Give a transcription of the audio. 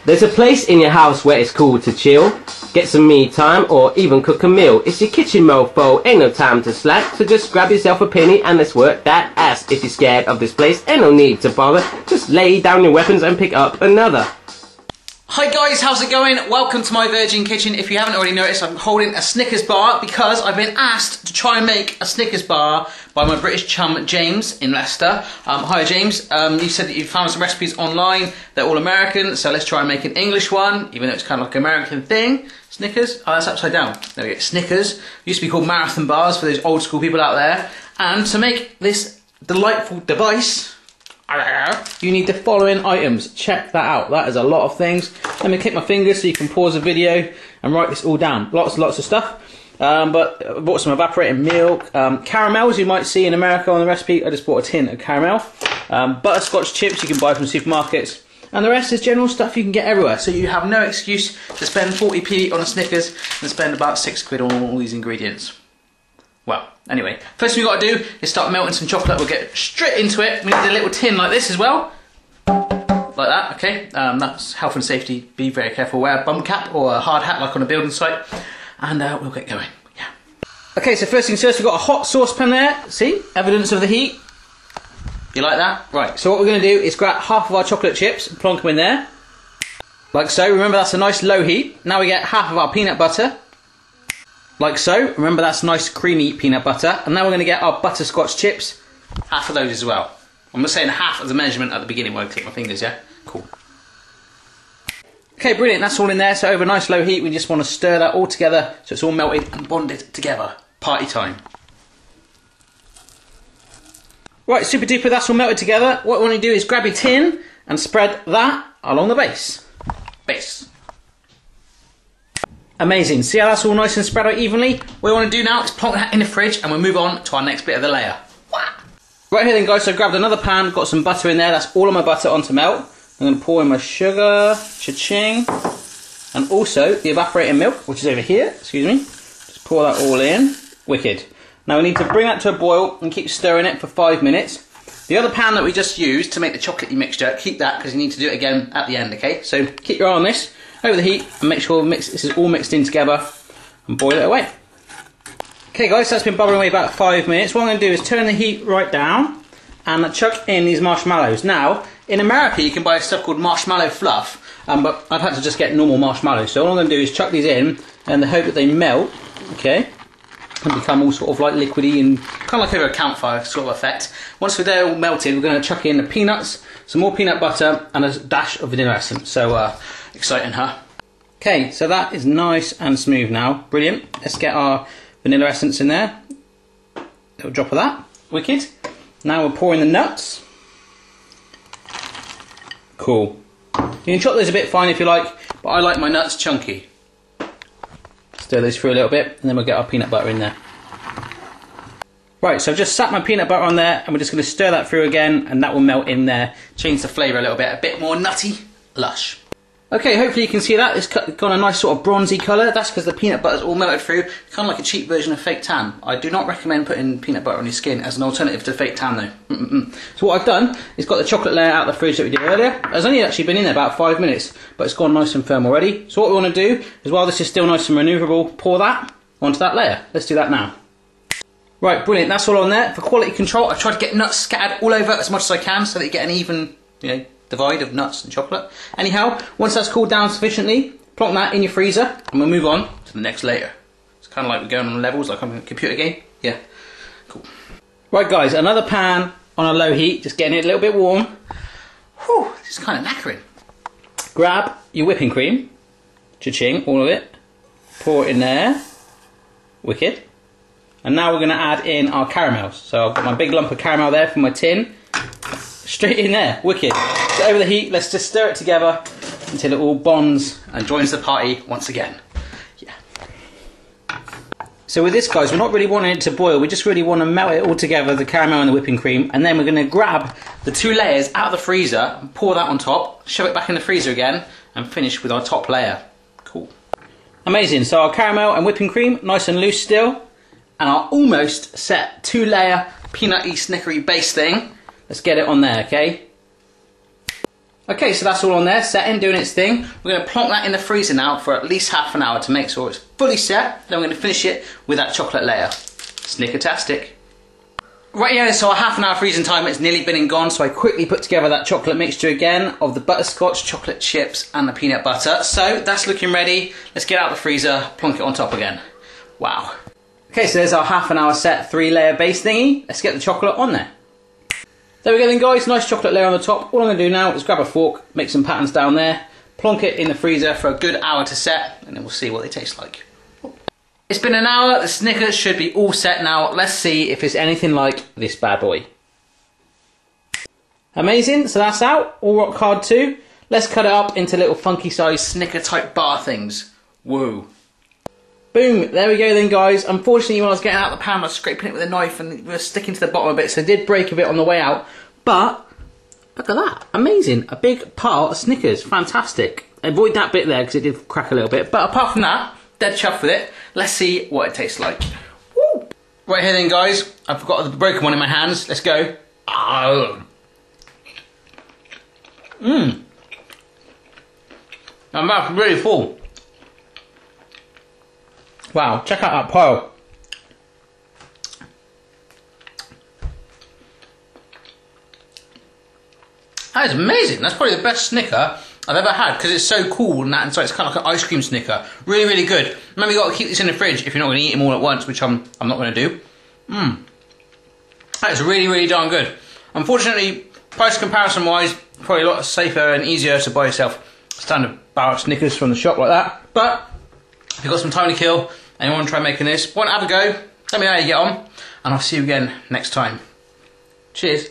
There's a place in your house where it's cool to chill, get some me time, or even cook a meal. It's your kitchen, mofo, ain't no time to slack. So just grab yourself a penny and let's work that ass. If you're scared of this place, ain't no need to bother. Just lay down your weapons and pick up another. Hi guys, how's it going? Welcome to my Virgin Kitchen. If you haven't already noticed, I'm holding a Snickers bar because I've been asked to try and make a Snickers bar by my British chum James in Leicester. Hi James, you said that you found some recipes online. They're all American, so let's try and make an English one, even though it's kind of like an American thing. Snickers? Oh, that's upside down. There we go, Snickers. Used to be called marathon bars for those old school people out there. And to make this delightful device, you need the following items. Check that out. That is a lot of things. Let me click my fingers so you can pause the video and write this all down. Lots of stuff. But I bought some evaporated milk, caramels you might see in America on the recipe. I just bought a tin of caramel, butterscotch chips you can buy from supermarkets, and the rest is general stuff you can get everywhere. So you have no excuse to spend 40p on a Snickers and spend about £6 on all these ingredients. Well, anyway, first thing we've got to do is start melting some chocolate. We'll get straight into it. We need a little tin like this as well. Like that, okay. That's health and safety. Be very careful. Wear a bum cap or a hard hat like on a building site. And we'll get going, yeah. Okay, so first things first, we've got a hot saucepan there. See, evidence of the heat. You like that? Right, so what we're going to do is grab half of our chocolate chips and plonk them in there. Like so. Remember, that's a nice low heat. Now we get half of our peanut butter. Like so. Remember, that's nice creamy peanut butter. And now we're going to get our butterscotch chips. Half of those as well. I'm just saying half of the measurement at the beginning when I click my fingers, yeah? Cool. Okay, brilliant. That's all in there. So over nice low heat, we just want to stir that all together so it's all melted and bonded together. Party time. Right, super duper, that's all melted together. What we want to do is grab your tin and spread that along the base. Base. Amazing. See how that's all nice and spread out evenly? What we want to do now is plonk that in the fridge and we'll move on to our next bit of the layer. Right here then guys, so I grabbed another pan, got some butter in there. That's all of my butter on to melt. I'm going to pour in my sugar, cha-ching, and also the evaporated milk, which is over here, excuse me. Just pour that all in. Wicked. Now we need to bring that to a boil and keep stirring it for 5 minutes. The other pan that we just used to make the chocolatey mixture, keep that because you need to do it again at the end, okay? So keep your eye on this, over the heat, and make sure this is all mixed in together and boil it away. Okay guys, that's been bubbling away about 5 minutes. What I'm going to do is turn the heat right down and chuck in these marshmallows. Now, in America you can buy stuff called marshmallow fluff, but I've had to just get normal marshmallows. So all I'm going to do is chuck these in and hope that they melt, okay, and become all sort of like liquidy and kind of like over a campfire sort of effect. Once they're all melted, we're going to chuck in the peanuts, some more peanut butter, and a dash of vanilla essence. So exciting, huh? Okay, so that is nice and smooth now. Brilliant. Let's get our vanilla essence in there. A little drop of that. Wicked. Now we're pouring the nuts. Cool. You can chop those a bit fine if you like, but I like my nuts chunky. Stir those through a little bit, and then we'll get our peanut butter in there. Right, so I've just sat my peanut butter on there, and we're just going to stir that through again, and that will melt in there. Change the flavour a little bit, a bit more nutty, lush. Okay, hopefully you can see that. It's got a nice sort of bronzy colour. That's because the peanut butter's all melted through. Kind of like a cheap version of fake tan. I do not recommend putting peanut butter on your skin as an alternative to fake tan though. So what I've done is got the chocolate layer out of the fridge that we did earlier. It's only actually been in there about 5 minutes, but it's gone nice and firm already. So what we want to do is, while this is still nice and manoeuvrable, pour that onto that layer. Let's do that now. Right, brilliant. That's all on there. For quality control, I've tried to get nuts scattered all over as much as I can so that you get an even, divide of nuts and chocolate. Anyhow, once that's cooled down sufficiently, plonk that in your freezer and we'll move on to the next layer. It's kind of like we're going on levels like on a computer game. Yeah, cool. Right guys, another pan on a low heat, just getting it a little bit warm. Whew, this is kind of knackering. Grab your whipping cream, cha-ching, all of it. Pour it in there. Wicked. And now we're going to add in our caramels. So I've got my big lump of caramel there from my tin. Straight in there, wicked. So over the heat, let's just stir it together until it all bonds and joins the party once again. Yeah. So with this guys, we're not really wanting it to boil, we just really want to melt it all together, the caramel and the whipping cream, and then we're going to grab the 2 layers out of the freezer and pour that on top, shove it back in the freezer again, and finish with our top layer. Cool. Amazing, so our caramel and whipping cream, nice and loose still, and our almost set 2-layer peanutty snickery base thing. Let's get it on there, okay? Okay, so that's all on there, setting, doing its thing. We're going to plonk that in the freezer now for at least half an hour to make sure it's fully set. Then we're going to finish it with that chocolate layer. Snickertastic. Right, yeah, so our half an hour freezing time has nearly been and gone, so I quickly put together that chocolate mixture again of the butterscotch, chocolate chips and the peanut butter. So that's looking ready. Let's get out the freezer, plonk it on top again. Wow. Okay, so there's our half an hour set 3-layer base thingy. Let's get the chocolate on there. There we go then guys, nice chocolate layer on the top. All I'm going to do now is grab a fork, make some patterns down there, plonk it in the freezer for a good hour to set, and then we'll see what they taste like. It's been an hour, the Snickers should be all set now. Let's see if it's anything like this bad boy. Amazing, so that's out, all rock hard too. Let's cut it up into little funky size Snicker type bar things. Woo. Boom, there we go then guys. Unfortunately when I was getting out of the pan I was scraping it with a knife and it was sticking to the bottom a bit, so it did break a bit on the way out. But, look at that, amazing. A big part of Snickers, fantastic. Avoid that bit there because it did crack a little bit. But apart from that, dead chuffed with it. Let's see what it tastes like. Woo. Right here then guys, I've got the broken one in my hands. Let's go. Oh. Mmm. My mouth's really full. Wow, check out that pile. That is amazing. That's probably the best Snicker I've ever had because it's so cool and that, and so it's kind of like an ice cream Snicker. Really, really good. Remember, you got to keep this in the fridge if you're not going to eat them all at once, which I'm not going to do. Mmm. That is really, really darn good. Unfortunately, price comparison wise, probably a lot safer and easier to buy yourself a standard bar of Snickers from the shop like that. But if you've got some time to kill and you want to try making this, why not have a go? Let me know how you get on, and I'll see you again next time. Cheers.